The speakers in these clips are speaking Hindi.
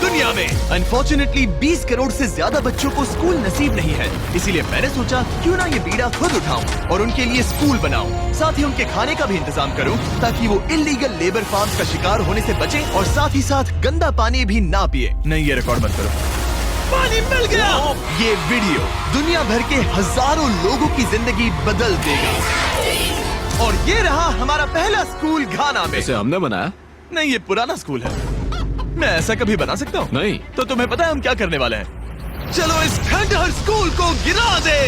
दुनिया में। अनफॉर्चुनेटली 20 करोड़ से ज्यादा बच्चों को स्कूल नसीब नहीं है, इसीलिए मैंने सोचा क्यों ना ये बीड़ा खुद उठाऊं और उनके लिए स्कूल बनाऊं। साथ ही उनके खाने का भी इंतजाम करूं ताकि वो इलीगल लेबर फार्म्स का शिकार होने से बचे और साथ ही साथ गंदा पानी भी ना पिए। नहीं, ये रिकॉर्ड मत करो। पानी मिल गया। ये वीडियो दुनिया भर के हजारों लोगों की जिंदगी बदल देगा। और ये रहा हमारा पहला स्कूल घाना में। इसे हमने बनाया? नहीं, ये पुराना स्कूल है। मैं ऐसा कभी बना सकता हूँ? नहीं। तो तुम्हें पता है हम क्या करने वाले हैं? चलो इस खंडहर स्कूल को गिरा दे।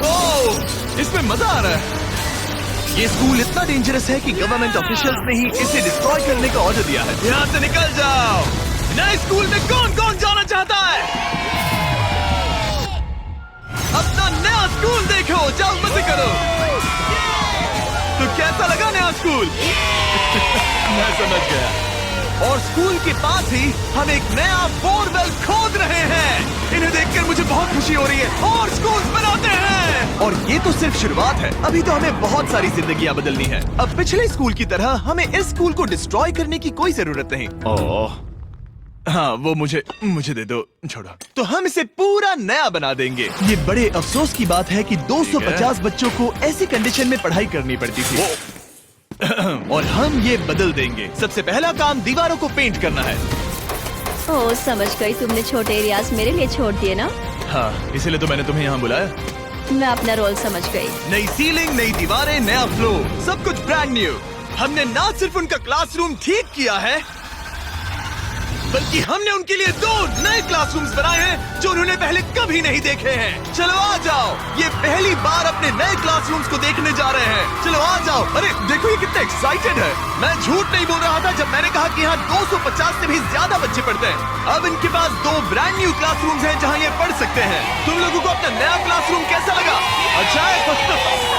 ओह, इसमें मजा आ रहा है। ये स्कूल इतना डेंजरस है कि गवर्नमेंट ऑफिशियल्स ने ही इसे डिस्ट्रॉय करने का ऑर्डर दिया है। यहाँ से निकल जाओ। नए स्कूल में कौन कौन जाना चाहता है? अपना नया स्कूल देखो, जाओ मजे करो। तो कैसा लगा नया स्कूल? मैं समझ गया। और स्कूल के पास ही हम एक नया बोरवेल खोद रहे हैं। इन्हें देखकर मुझे बहुत खुशी हो रही है और स्कूल बनाते हैं। और ये तो सिर्फ शुरुआत है, अभी तो हमें बहुत सारी जिंदगियां बदलनी है। अब पिछले स्कूल की तरह हमें इस स्कूल को डिस्ट्रॉय करने की कोई जरूरत नहीं। ओह, हाँ, वो मुझे दे दो, छोड़ो। तो हम इसे पूरा नया बना देंगे। ये बड़े अफसोस की बात है कि 250 बच्चों को ऐसी कंडीशन में पढ़ाई करनी पड़ती थी। और हम ये बदल देंगे। सबसे पहला काम दीवारों को पेंट करना है। ओह, समझ गई। तुमने छोटे एरियाज मेरे लिए छोड़ दिए ना? हाँ, इसीलिए तो मैंने तुम्हें यहाँ बुलाया। मैं अपना रोल समझ गई। नई सीलिंग, नई दीवारें, नया फ्लोर, सब कुछ ब्रांड न्यू। हमने ना सिर्फ उनका क्लासरूम ठीक किया है, बल्कि हमने उनके लिए 2 नए क्लासरूम्स बनाए हैं जो उन्होंने पहले कभी नहीं देखे हैं। चलो आ जाओ, ये पहली बार अपने नए क्लासरूम्स को देखने जा रहे हैं। चलो आ जाओ। अरे देखो ये कितने एक्साइटेड है। मैं झूठ नहीं बोल रहा था जब मैंने कहा कि यहाँ 250 से भी ज्यादा बच्चे पढ़ते हैं। अब इनके पास 2 ब्रांड न्यू क्लासरूम्स हैं जहाँ ये पढ़ सकते हैं। तुम लोगों को अपना नया क्लासरूम कैसा लगा? अच्छा है?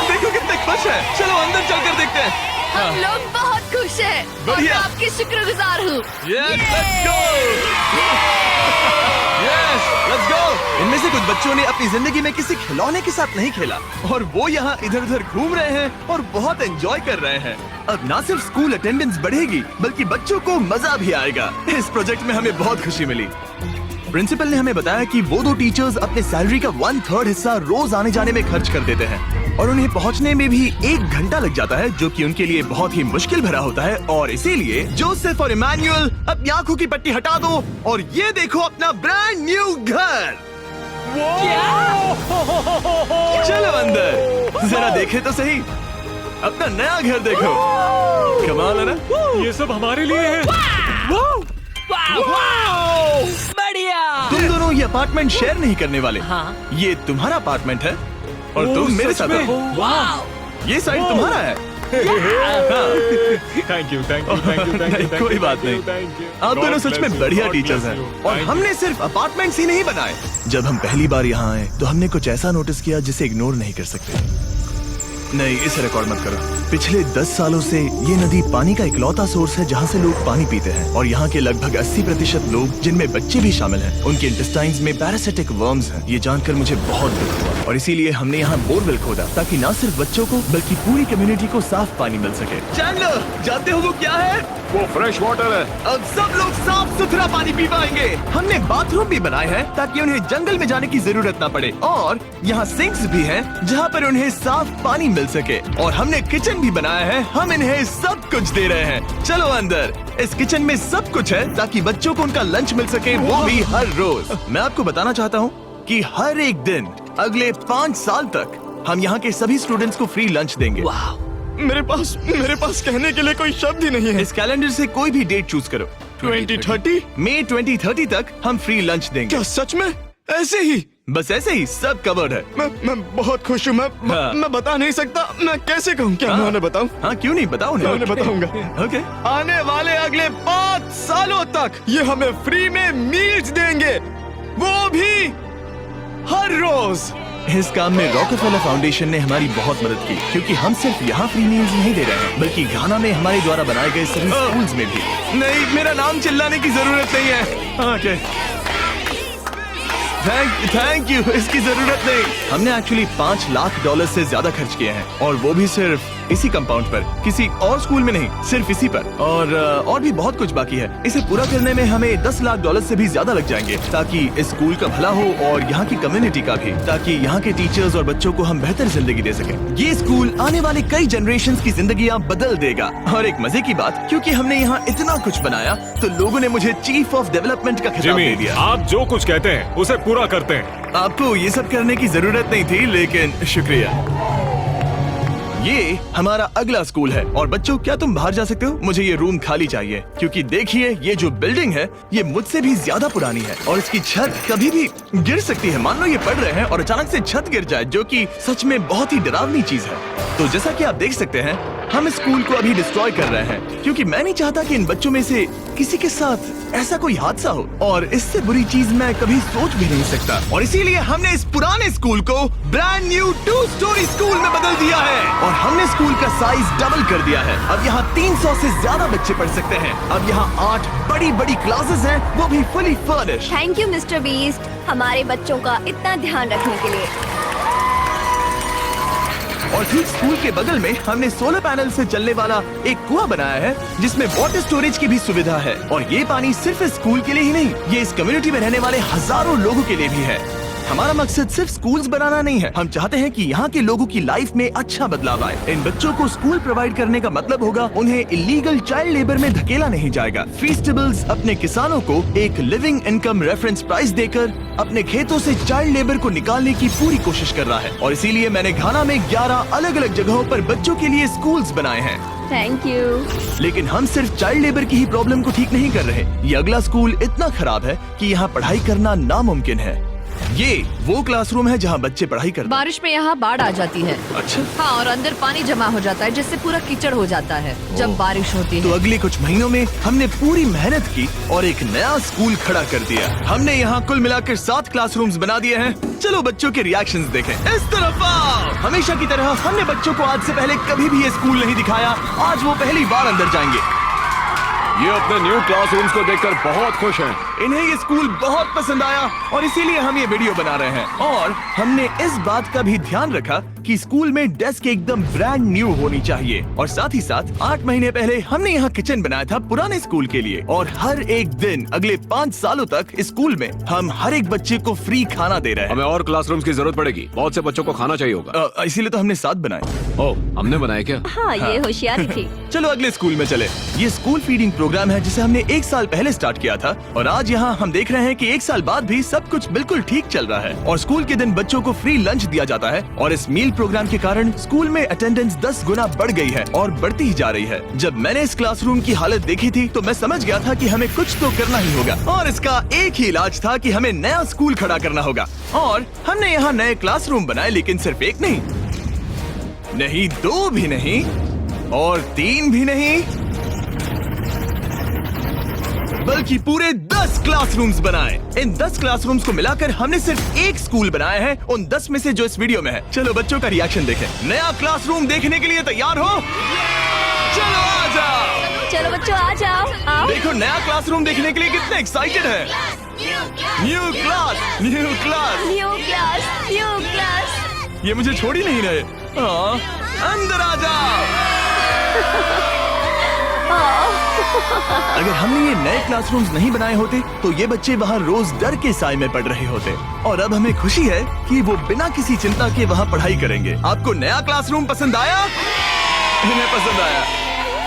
देखो कितने खुश है। चलो अंदर चलकर देखते हैं। हम लोग बहुत खुश हैं और मैं बढ़िया। आपकी शुक्रगुजार हूँ। Yes, let's go! Yes, let's go! इनमें से कुछ बच्चों ने अपनी जिंदगी में किसी खिलौने के साथ नहीं खेला और वो यहाँ इधर उधर घूम रहे हैं और बहुत एंजॉय कर रहे हैं। अब ना सिर्फ स्कूल अटेंडेंस बढ़ेगी बल्कि बच्चों को मजा भी आएगा। इस प्रोजेक्ट में हमें बहुत खुशी मिली। प्रिंसिपल ने हमें बताया कि वो 2 टीचर्स अपने सैलरी का 1/3 हिस्सा रोज आने जाने में खर्च कर देते हैं और उन्हें पहुंचने में भी 1 घंटा लग जाता है, जो कि उनके लिए बहुत ही मुश्किल भरा होता है। और इसीलिए जोसेफ और इमैनुअल अपनी आंखों की पट्टी हटा दो और ये देखो अपना ब्रांड न्यू घर। चलो अंदर जरा देखे तो सही, अपना नया घर देखो। कमाल है ना? ये सब हमारे लिए है। बढ़िया। तुम दोनों ये अपार्टमेंट शेयर नहीं करने वाले। हाँ। ये तुम्हारा अपार्टमेंट है और तुम मेरे साथ हो। ये साइड तुम्हारा है। Thank you, thank you, thank you, thank you. कोई बात नहीं। आप दोनों सच में बढ़िया टीचर्स हैं। और हमने सिर्फ अपार्टमेंट्स ही नहीं बनाए। जब हम पहली बार यहाँ आए तो हमने कुछ ऐसा नोटिस किया जिसे इग्नोर नहीं कर सकते। नहीं, इसे रिकॉर्ड मत करो। पिछले 10 सालों से ये नदी पानी का इकलौता सोर्स है जहाँ से लोग पानी पीते हैं और यहाँ के लगभग 80% लोग, जिनमें बच्चे भी शामिल हैं, उनके इंटेस्टाइन्स में पैरासिटिक वर्म्स हैं। ये जानकर मुझे बहुत दुख हुआ और इसीलिए हमने यहाँ बोरवेल खोदा ताकि न सिर्फ बच्चों को बल्कि पूरी कम्युनिटी को साफ पानी मिल सके। चैंडलर, जानते हो वो क्या है? वो फ्रेश वाटर है। अब सब लोग साफ सुथरा पानी पी पाएंगे। हमने बाथरूम भी बनाए हैं ताकि उन्हें जंगल में जाने की जरूरत ना पड़े और यहाँ सिंक्स भी हैं जहाँ पर उन्हें साफ पानी मिल सके। और हमने किचन भी बनाया है। हम इन्हें सब कुछ दे रहे हैं। चलो अंदर। इस किचन में सब कुछ है ताकि बच्चों को उनका लंच मिल सके, वो भी हर रोज। मैं आपको बताना चाहता हूँ कि हर एक दिन अगले 5 साल तक हम यहाँ के सभी स्टूडेंट्स को फ्री लंच देंगे। मेरे पास कहने के लिए कोई शब्द ही नहीं है। इस कैलेंडर से कोई भी डेट चूज करो। 2030? मई 2030 तक हम फ्री लंच देंगे। क्या सच में? ऐसे ही? बस ऐसे ही, सब कवर्ड है। मैं बहुत खुश हूँ। मैं बता नहीं सकता। मैं कैसे कहूँ? क्या मैं उन्हें बताऊँ? हाँ, क्यों नहीं, बताओ उन्हें। मैं उन्हें बताऊंगा। ओके। आने वाले अगले 5 सालों तक ये हमें फ्री में मील्स देंगे, वो भी हर रोज। इस काम में रॉकफेलर फाउंडेशन ने हमारी बहुत मदद की क्योंकि हम सिर्फ यहाँ फ्री मील्स नहीं दे रहे हैं बल्कि घाना में हमारे द्वारा बनाए गए सभी स्कूल्स में भी। नहीं, मेरा नाम चिल्लाने की जरूरत नहीं है। ओके, थैंक यू, इसकी जरूरत नहीं। हमने एक्चुअली $5 लाख से ज्यादा खर्च किए हैं और वो भी सिर्फ इसी कंपाउंड पर, किसी और स्कूल में नहीं, सिर्फ इसी पर। और भी बहुत कुछ बाकी है। इसे पूरा करने में हमें $10 लाख से भी ज्यादा लग जाएंगे, ताकि इस स्कूल का भला हो और यहाँ की कम्युनिटी का भी, ताकि यहाँ के टीचर्स और बच्चों को हम बेहतर जिंदगी दे सकें। ये स्कूल आने वाले कई जनरेशन की जिंदगियाँ बदल देगा। और एक मजे की बात, क्योंकि हमने यहाँ इतना कुछ बनाया तो लोगों ने मुझे चीफ ऑफ डेवलपमेंट का खिताब दे जिमी, दिया। आप जो कुछ कहते हैं उसे पूरा करते हैं। आपको ये सब करने की जरूरत नहीं थी, लेकिन शुक्रिया। ये हमारा अगला स्कूल है। और बच्चों, क्या तुम बाहर जा सकते हो? मुझे ये रूम खाली चाहिए, क्योंकि देखिए ये जो बिल्डिंग है ये मुझसे भी ज्यादा पुरानी है और इसकी छत कभी भी गिर सकती है। मान लो ये पढ़ रहे हैं और अचानक से छत गिर जाए, जो कि सच में बहुत ही डरावनी चीज है। तो जैसा कि आप देख सकते हैं, हम इस स्कूल को अभी डिस्ट्रॉय कर रहे हैं, क्योंकि मैं नहीं चाहता कि इन बच्चों में से किसी के साथ ऐसा कोई हादसा हो, और इससे बुरी चीज मैं कभी सोच भी नहीं सकता। और इसीलिए हमने इस पुराने स्कूल को ब्रांड न्यू 2 स्टोरी स्कूल में बदल दिया है और हमने स्कूल का साइज डबल कर दिया है। अब यहाँ 300 से ज्यादा बच्चे पढ़ सकते हैं। अब यहाँ 8 बड़ी बड़ी क्लासेस हैं, वो भी fully furnished. Thank you mister beast, हमारे बच्चों का इतना ध्यान रखने के लिए। और ठीक स्कूल के बगल में हमने सोलर पैनल से चलने वाला एक कुआं बनाया है, जिसमें वाटर स्टोरेज की भी सुविधा है। और ये पानी सिर्फ इस स्कूल के लिए ही नहीं, ये इस कम्युनिटी में रहने वाले हजारों लोगों के लिए भी है। हमारा मकसद सिर्फ स्कूल्स बनाना नहीं है, हम चाहते हैं कि यहाँ के लोगों की लाइफ में अच्छा बदलाव आए। इन बच्चों को स्कूल प्रोवाइड करने का मतलब होगा उन्हें इलीगल चाइल्ड लेबर में धकेला नहीं जाएगा। फीस्टेबल्स अपने किसानों को एक लिविंग इनकम रेफरेंस प्राइस देकर अपने खेतों से चाइल्ड लेबर को निकालने की पूरी कोशिश कर रहा है। और इसीलिए मैंने घाना में 11 अलग अलग जगहों पर बच्चों के लिए स्कूल्स बनाए हैं। Thank you. लेकिन हम सिर्फ चाइल्ड लेबर की ही प्रॉब्लम को ठीक नहीं कर रहे। ये अगला स्कूल इतना खराब है कि यहाँ पढ़ाई करना नामुमकिन है। ये वो क्लासरूम है जहाँ बच्चे पढ़ाई करते हैं। बारिश में यहाँ बाढ़ आ जाती है। अच्छा, हाँ, और अंदर पानी जमा हो जाता है, जिससे पूरा कीचड़ हो जाता है जब बारिश होती तो है। अगले कुछ महीनों में हमने पूरी मेहनत की और एक नया स्कूल खड़ा कर दिया। हमने यहाँ कुल मिलाकर 7 क्लासरूम्स बना दिए हैं। चलो बच्चों के रिएक्शंस देखें। इस तरफ आओ। हमेशा की तरह हमने बच्चों को आज से पहले कभी भी ये स्कूल नहीं दिखाया। आज वो पहली बार अंदर जाएंगे। ये अपने न्यू क्लासरूम्स को देखकर बहुत खुश हैं। इन्हें ये स्कूल बहुत पसंद आया और इसीलिए हम ये वीडियो बना रहे हैं। और हमने इस बात का भी ध्यान रखा कि स्कूल में डेस्क एकदम ब्रांड न्यू होनी चाहिए। और साथ ही साथ 8 महीने पहले हमने यहाँ किचन बनाया था पुराने स्कूल के लिए। और हर एक दिन अगले 5 सालों तक स्कूल में हम हर एक बच्चे को फ्री खाना दे रहे हैं। हमें और क्लासरूम्स की जरूरत पड़ेगी, बहुत से बच्चों को खाना चाहिए होगा। इसीलिए तो हमने 7 बनाए। ओह, हमने बनाए क्या? हाँ, ये होशियारी थी। चलो अगले स्कूल में चले। ये स्कूल फीडिंग प्रोग्राम है जिसे हमने 1 साल पहले स्टार्ट किया था। और आज यहाँ हम देख रहे हैं कि 1 साल बाद भी सब कुछ बिल्कुल ठीक चल रहा है। और स्कूल के दिन बच्चों को फ्री लंच दिया जाता है। और इस मील प्रोग्राम के कारण स्कूल में अटेंडेंस 10 गुना बढ़ गई है और बढ़ती ही जा रही है। जब मैंने इस क्लासरूम की हालत देखी थी तो मैं समझ गया था कि हमें कुछ तो करना ही होगा। और इसका एक ही इलाज था कि हमें नया स्कूल खड़ा करना होगा। और हमने यहाँ नए क्लासरूम बनाए, लेकिन सिर्फ एक नहीं, 2 भी नहीं और 3 भी नहीं, बल्कि पूरे 10 क्लासरूम्स बनाए। इन 10 क्लासरूम्स को मिलाकर हमने सिर्फ एक स्कूल बनाया है, उन 10 में से जो इस वीडियो में है। चलो बच्चों का रिएक्शन देखें। नया क्लासरूम देखने के लिए तैयार हो? चलो आ जाओ। चलो बच्चों आ जाओ, आओ। देखो नया क्लासरूम देखने के लिए कितने एक्साइटेड है। New class, new class. New class, new class. ये मुझे छोड़ ही नहीं रहे। हाँ, अंदर आ जाओ। अगर हमने ये नए क्लासरूम्स नहीं बनाए होते तो ये बच्चे वहाँ रोज डर के साए में पढ़ रहे होते। और अब हमें खुशी है कि वो बिना किसी चिंता के वहाँ पढ़ाई करेंगे। आपको नया क्लासरूम पसंद आया? इन्हें पसंद आया।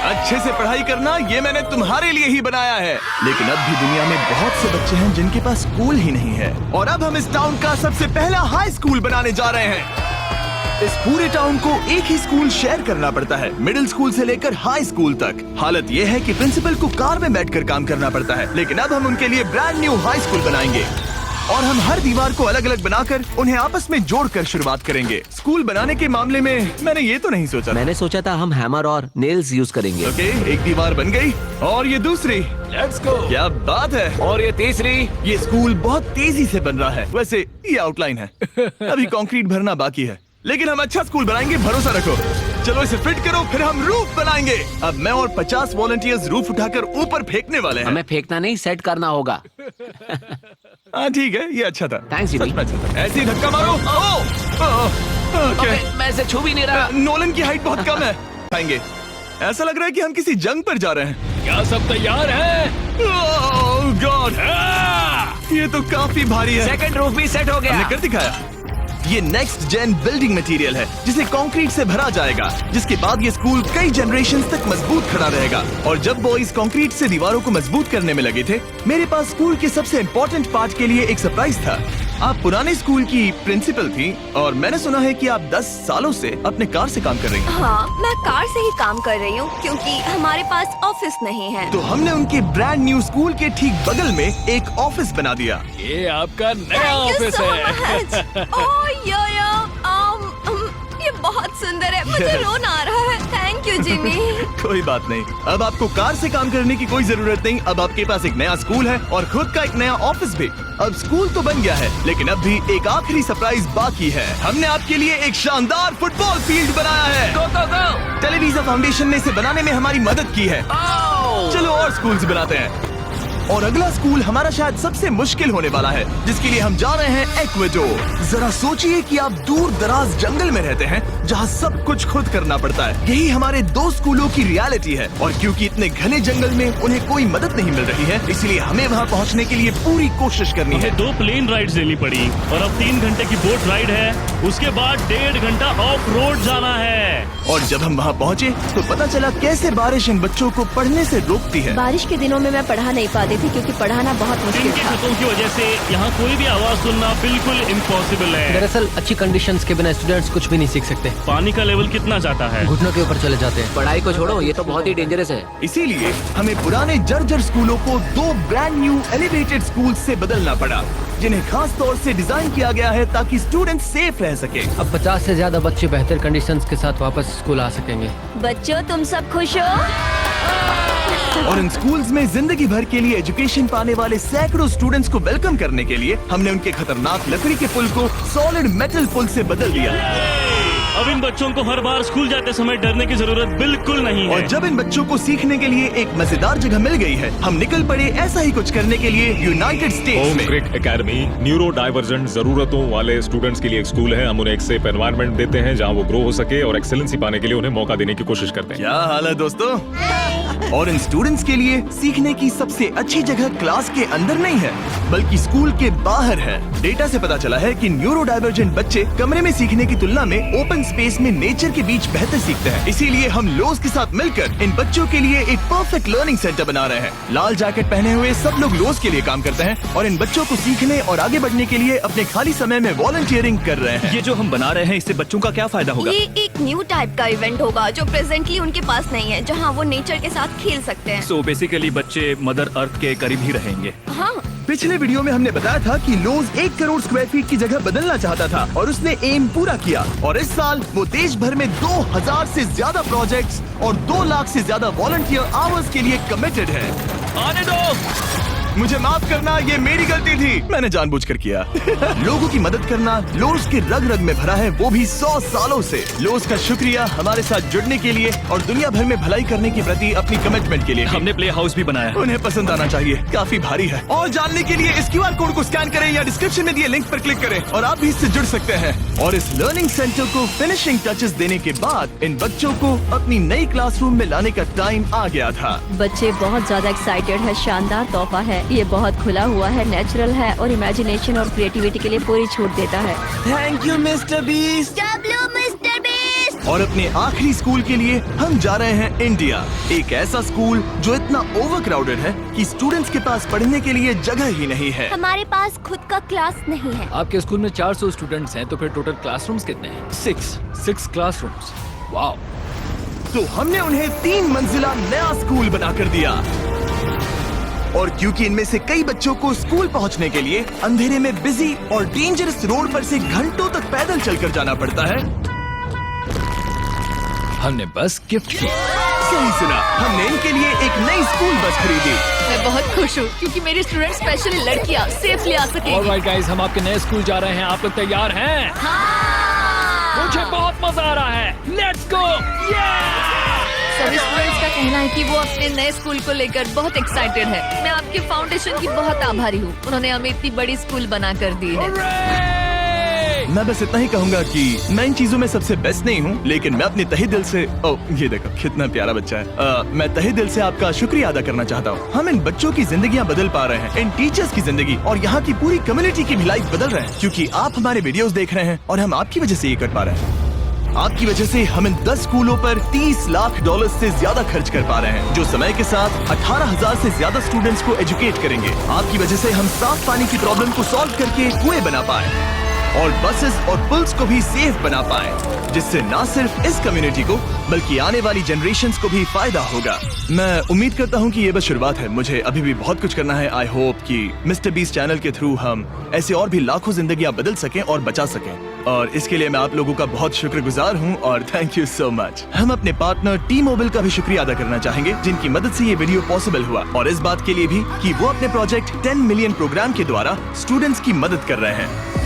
अच्छे से पढ़ाई करना ये मैंने तुम्हारे लिए ही बनाया है। लेकिन अब भी दुनिया में बहुत से बच्चे हैं जिनके पास स्कूल ही नहीं है। और अब हम इस टाउन का सबसे पहला हाई स्कूल बनाने जा रहे हैं। इस पूरे टाउन को एक ही स्कूल शेयर करना पड़ता है, मिडिल स्कूल से लेकर हाई स्कूल तक। हालत ये है कि प्रिंसिपल को कार में बैठकर काम करना पड़ता है। लेकिन अब हम उनके लिए ब्रांड न्यू हाई स्कूल बनाएंगे और हम हर दीवार को अलग अलग बनाकर उन्हें आपस में जोड़कर शुरुआत करेंगे। स्कूल बनाने के मामले में मैंने ये तो नहीं सोचा। मैंने सोचा था हम हैमर और नेल्स यूज करेंगे। ओके, एक दीवार बन गई और ये दूसरी। Let's go. क्या बात है। और ये तीसरी। ये स्कूल बहुत तेजी से बन रहा है। वैसे ये आउटलाइन है, अभी कंक्रीट भरना बाकी है, लेकिन हम अच्छा स्कूल बनाएंगे, भरोसा रखो। चलो इसे फिट करो, फिर हम रूफ बनाएंगे। अब मैं और 50 वॉलंटियर्स रूफ उठाकर ऊपर फेंकने वाले हैं। हमें फेंकना नहीं, सेट करना होगा। हाँ ठीक है, ये अच्छा था। Thanks, सच में अच्छा था। ऐसे ही धक्का मारो। क्या है? मैं इसे छू भी नहीं रहा। नोलन की हाइट बहुत कम है। दिखाएंगे। ऐसा लग रहा है कि हम किसी जंग पर जा रहे हैं। क्या सब तैयार है? ओह गॉड, ये तो काफी भारी है। सेकंड रूफ भी सेट हो हमने गया। कर दिखाया। ये नेक्स्ट जेन बिल्डिंग मटेरियल है जिसे कंक्रीट से भरा जाएगा, जिसके बाद ये स्कूल कई जनरेशन तक मजबूत खड़ा रहेगा। और जब बॉयज कंक्रीट से दीवारों को मजबूत करने में लगे थे, मेरे पास स्कूल के सबसे इम्पोर्टेंट पार्ट के लिए एक सरप्राइज था। आप पुराने स्कूल की प्रिंसिपल थी और मैंने सुना है कि आप 10 सालों से अपने कार से काम कर रही हैं। हाँ, मैं कार से ही काम कर रही हूँ क्योंकि हमारे पास ऑफिस नहीं है। तो हमने उनके ब्रांड न्यू स्कूल के ठीक बगल में एक ऑफिस बना दिया। ये आपका नया Thank you ऑफिस so है। much. Oh, ये बहुत सुंदर है। मुझे रोना आ रहा है। Thank you Jimmy. कोई बात नहीं, अब आपको कार से काम करने की कोई जरूरत नहीं। अब आपके पास एक नया स्कूल है और खुद का एक नया ऑफिस भी। अब स्कूल तो बन गया है, लेकिन अब भी एक आखिरी सरप्राइज बाकी है। हमने आपके लिए एक शानदार फुटबॉल फील्ड बनाया है। गो गो गो। टेलीविजन फाउंडेशन ने इसे बनाने में हमारी मदद की है। चलो और स्कूल्स बनाते हैं। और अगला स्कूल हमारा शायद सबसे मुश्किल होने वाला है, जिसके लिए हम जा रहे हैं एक्वेडोर। जरा सोचिए कि आप दूर दराज जंगल में रहते हैं जहां सब कुछ खुद करना पड़ता है। यही हमारे 2 स्कूलों की रियलिटी है। और क्योंकि इतने घने जंगल में उन्हें कोई मदद नहीं मिल रही है, इसलिए हमें वहां पहुंचने के लिए पूरी कोशिश करनी है। 2 प्लेन राइड्स देनी पड़ी और अब 3 घंटे की बोट राइड है। उसके बाद 1.5 घंटा ऑफ रोड जाना है। और जब हम वहां पहुंचे तो पता चला कैसे बारिश इन बच्चों को पढ़ने से रोकती है। बारिश के दिनों में मैं पढ़ा नहीं पाती थी क्योंकि पढ़ाना बहुत मुश्किल इनके था। छतों की वजह से यहाँ कोई भी आवाज सुनना बिल्कुल इम्पॉसिबल है। दरअसल अच्छी कंडीशंस के बिना स्टूडेंट्स कुछ भी नहीं सीख सकते। पानी का लेवल कितना जाता है? घुटनों के ऊपर चले जाते हैं। पढ़ाई को छोड़ो, ये तो बहुत ही डेंजरस है। इसीलिए हमें पुराने जर्जर स्कूलों को 2 ब्रांड न्यू एलिवेटेड स्कूल से बदलना पड़ा, जिन्हें खास तौर से डिजाइन किया गया है ताकि स्टूडेंट सेफ रह सके। अब 50 से ज्यादा बच्चे बेहतर कंडीशंस के साथ वापस स्कूल आ सकेंगे। बच्चों, तुम सब खुश हो? और इन स्कूल्स में जिंदगी भर के लिए एजुकेशन पाने वाले सैकड़ों स्टूडेंट्स को वेलकम करने के लिए हमने उनके खतरनाक लकड़ी के पुल को सॉलिड मेटल पुल से बदल दिया। अब इन बच्चों को हर बार स्कूल जाते समय डरने की जरूरत बिल्कुल नहीं है। और जब इन बच्चों को सीखने के लिए एक मजेदार जगह मिल गई है, हम निकल पड़े ऐसा ही कुछ करने के लिए यूनाइटेड स्टेट्स होम में। क्रिक एकेडमी न्यूरो डाइवर्जेंट जरूरतों वाले स्टूडेंट्स के लिए एक स्कूल है। हम उन्हें एक सेफ एनवायरनमेंट देते हैं जहां वो ग्रो हो सके और एक्सेलेंसी पाने के लिए उन्हें मौका देने की कोशिश करते हैं। क्या हाल है दोस्तों? और इन स्टूडेंट्स के लिए सीखने की सबसे अच्छी जगह क्लास के अंदर नहीं है, बल्कि स्कूल के बाहर है। डेटा से पता चला है कि न्यूरो डाइवर्जेंट बच्चे कमरे में सीखने की तुलना में ओपन स्पेस में नेचर के बीच बेहतर सीखते हैं। इसीलिए हम लोज के साथ मिलकर इन बच्चों के लिए एक परफेक्ट लर्निंग सेंटर बना रहे हैं। लाल जैकेट पहने हुए सब लोग लोज के लिए काम करते हैं और इन बच्चों को सीखने और आगे बढ़ने के लिए अपने खाली समय में वॉलंटियरिंग कर रहे हैं। ये जो हम बना रहे हैं, इससे बच्चों का क्या फायदा होगा? ये एक न्यू टाइप का इवेंट होगा जो प्रेजेंटली उनके पास नहीं है, जहाँ वो नेचर के साथ खेल सकते हैं। सो बेसिकली बच्चे मदर अर्थ के करीब ही रहेंगे। हाँ, पिछले वीडियो में हमने बताया था कि लोज 1 करोड़ स्क्वायर फीट की जगह बदलना चाहता था और उसने एम पूरा किया। और इस साल वो देश भर में 2000 से ज्यादा प्रोजेक्ट्स और 2 लाख से ज्यादा वॉलंटियर आवर्स के लिए कमिटेड है। आने दो। मुझे माफ करना, ये मेरी गलती थी, मैंने जानबूझकर किया। लोगों की मदद करना लोज के रग रग में भरा है, वो भी 100 सालों से। लोज का शुक्रिया हमारे साथ जुड़ने के लिए और दुनिया भर में भलाई करने के प्रति अपनी कमिटमेंट के लिए। हमने प्ले हाउस भी बनाया है। उन्हें पसंद आना चाहिए, काफी भारी है। और जानने के लिए इस QR कोड को स्कैन करें या डिस्क्रिप्शन में दिए लिंक पर क्लिक करें और आप भी इससे जुड़ सकते हैं। और इस लर्निंग सेंटर को फिनिशिंग टचेस देने के बाद इन बच्चों को अपनी नई क्लासरूम में लाने का टाइम आ गया था। बच्चे बहुत ज्यादा एक्साइटेड है। शानदार तोहफा है, ये बहुत खुला हुआ है, नेचुरल है और इमेजिनेशन और क्रिएटिविटी के लिए पूरी छूट देता है। Thank you mister beast. Mister beast. और अपने आखिरी स्कूल के लिए हम जा रहे हैं इंडिया। एक ऐसा स्कूल जो इतना ओवरक्राउडेड है कि स्टूडेंट्स के पास पढ़ने के लिए जगह ही नहीं है। हमारे पास खुद का क्लास नहीं है। आपके स्कूल में 400 स्टूडेंट्स हैं, तो फिर टोटल क्लासरूम्स कितने हैं? 6 क्लासरूम्स। वाओ। तो हमने उन्हें 3 मंजिला नया स्कूल बनाकर दिया। और क्योंकि इनमें से कई बच्चों को स्कूल पहुंचने के लिए अंधेरे में बिजी और डेंजरस रोड पर से घंटों तक पैदल चलकर जाना पड़ता है, हमने बस गिफ्ट की। सही सुना, हमने इनके लिए एक नई स्कूल बस खरीदी। मैं बहुत खुश हूँ क्योंकि मेरी स्टूडेंट स्पेशली लड़कियाँ सेफली आ सकेंगी। ऑलराइट गाइस, हम आपके नए स्कूल जा रहे हैं। आप लोग तैयार हैं? मुझे बहुत मजा आ रहा है। Let's go. सभी स्टूडेंट्स का कहना है कि वो अपने नए स्कूल को लेकर बहुत एक्साइटेड है। मैं आपके फाउंडेशन की बहुत आभारी हूँ, उन्होंने हमें इतनी बड़ी स्कूल बना कर दी है। मैं बस इतना ही कहूंगा कि मैं इन चीजों में सबसे बेस्ट नहीं हूँ, लेकिन मैं अपने तहे दिल से ये देखो कितना प्यारा बच्चा है। मैं तहे दिल से आपका शुक्रिया अदा करना चाहता हूँ। हम इन बच्चों की जिंदगियाँ बदल पा रहे हैं, इन टीचर्स की जिंदगी और यहाँ की पूरी कम्युनिटी की भी लाइफ बदल रहे हैं, क्योंकि आप हमारे वीडियोस देख रहे हैं और हम आपकी वजह से ये कर पा रहे हैं। आपकी वजह से हम इन 10 स्कूलों पर $30 लाख से ज्यादा खर्च कर पा रहे हैं, जो समय के साथ 18,000 से ज्यादा स्टूडेंट्स को एजुकेट करेंगे। आपकी वजह से हम साफ पानी की प्रॉब्लम को सॉल्व करके कुएं बना पाए और बसेस और पुल्स को भी सेफ बना पाए, जिससे न सिर्फ इस कम्युनिटी को बल्कि आने वाली जनरेशंस को भी फायदा होगा। मैं उम्मीद करता हूँ कि ये बस शुरुआत है, मुझे अभी भी बहुत कुछ करना है। आई होप कि मिस्टर बीस्ट चैनल के थ्रू हम ऐसे और भी लाखों जिंदगियां बदल सकें और बचा सकें, और इसके लिए मैं आप लोगों का बहुत शुक्रगुजार हूँ और थैंक यू सो मच। हम अपने पार्टनर टी मोबाइल का भी शुक्रिया अदा करना चाहेंगे, जिनकी मदद से ये वीडियो पॉसिबल हुआ, और इस बात के लिए भी कि वो अपने प्रोजेक्ट 10 मिलियन प्रोग्राम के द्वारा स्टूडेंट्स की मदद कर रहे हैं।